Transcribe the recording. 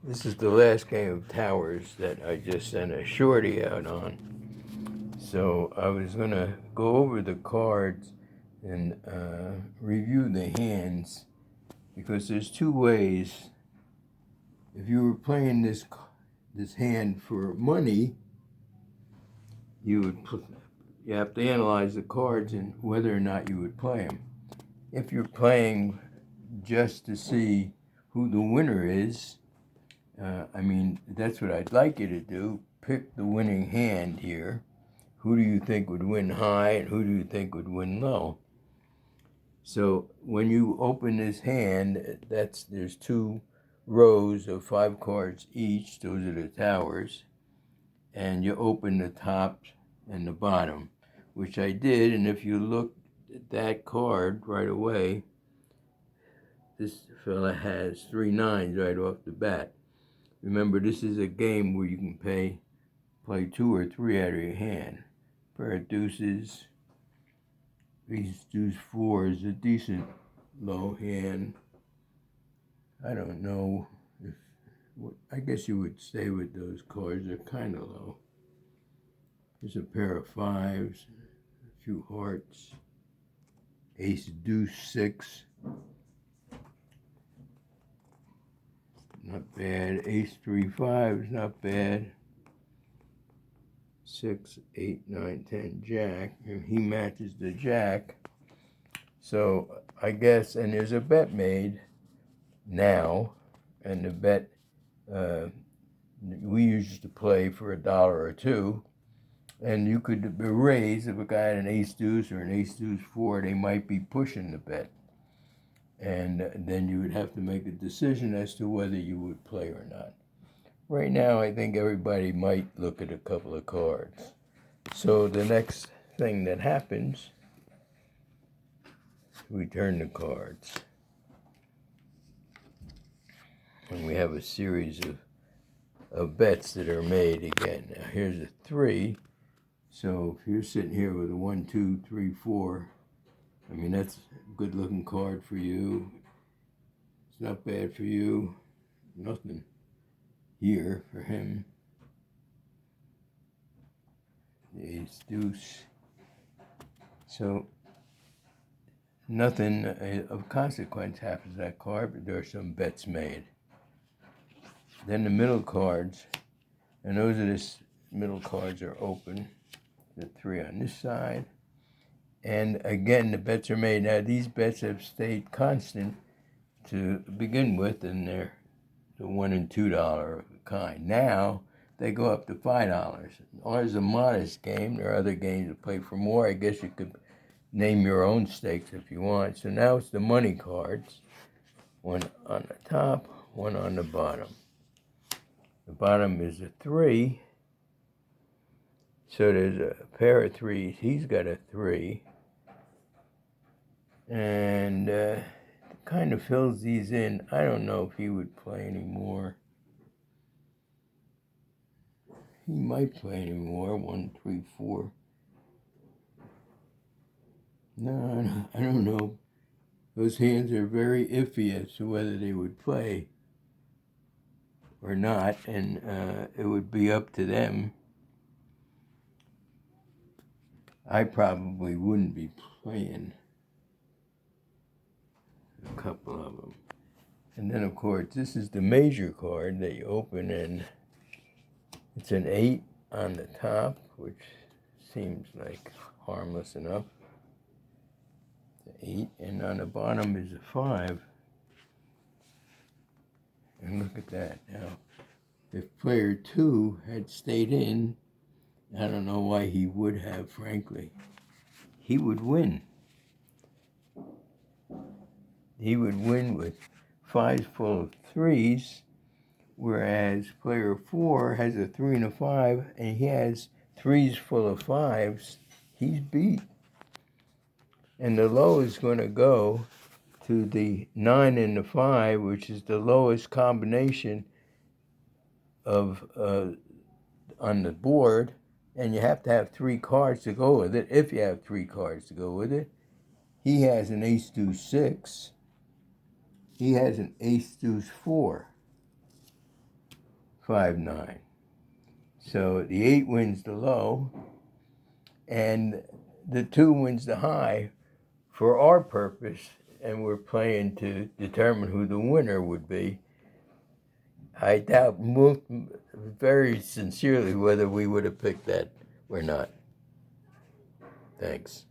This is the last game of Towers that I just sent a shorty out on. So I was going to go over the cards and review the hands, because there's two ways. If you were playing this hand for money, you have to analyze the cards and whether or not you would play them. If you're playing just to see who the winner is, that's what I'd like you to do. Pick the winning hand here. Who do you think would win high and who do you think would win low? So when you open this hand, there's two rows of 5 cards each. Those are the Towers. And you open the top and the bottom, which I did. And if you look at that card right away, this fella has 3 9s right off the bat. Remember, this is a game where you can play 2 or 3 out of your hand. Pair of deuces. Ace deuce 4 is a decent low hand. I don't know I guess you would stay with those cards. They're kind of low. There's a pair of 5s, a few hearts. Ace deuce 6. Not bad. Ace 3 5 is not bad. 6, 8, 9, 10, Jack. And he matches the Jack. So I guess, and there's a bet made now, and the bet we used to play for $1 or $2, and you could raise if a guy had an ace deuce or an ace deuce 4, they might be pushing the bet. And then you would have to make a decision as to whether you would play or not. Right now, I think everybody might look at a couple of cards. So the next thing that happens, we turn the cards. And we have a series of bets that are made again. Now here's a 3. So if you're sitting here with a 1, 2, 3, 4, that's a good looking card for you. It's not bad for you. Nothing here for him. The ace deuce. So nothing of consequence happens to that card, but there are some bets made. Then the middle cards, and those are the middle cards are open. The 3 on this side. And again, the bets are made. Now, these bets have stayed constant to begin with, and they're the $1 and $2 kind. Now, they go up to $5. Ours is a modest game. There are other games that play for more. I guess you could name your own stakes if you want. So now it's the money cards. 1 on the top, 1 on the bottom. The bottom is a 3. So there's a pair of 3s. He's got a 3. And kind of fills these in. I don't know if he would play anymore. He might play anymore. 1, 3, 4. No, I don't know. Those hands are very iffy as to whether they would play or not, and it would be up to them. I probably wouldn't be playing a couple of them. And then, of course, this is the major card that you open, and it's an 8 on the top, which seems like harmless enough. The 8, and on the bottom is a 5. And look at that. Now, if player 2 had stayed in, I don't know why he would have, frankly. He would win. He would win with 5s full of 3s, whereas player 4 has a 3 and a 5, and he has 3s full of 5s. He's beat. And the low is going to go to the 9 and the 5, which is the lowest combination of on the board, and you have to have 3 cards to go with it. If you have 3 cards to go with it, he has an ace deuce 6. He has an ace deuce 4. 5-9. So the 8 wins the low, and the 2 wins the high for our purpose, and we're playing to determine who the winner would be. I doubt very sincerely whether we would have picked that or not. Thanks.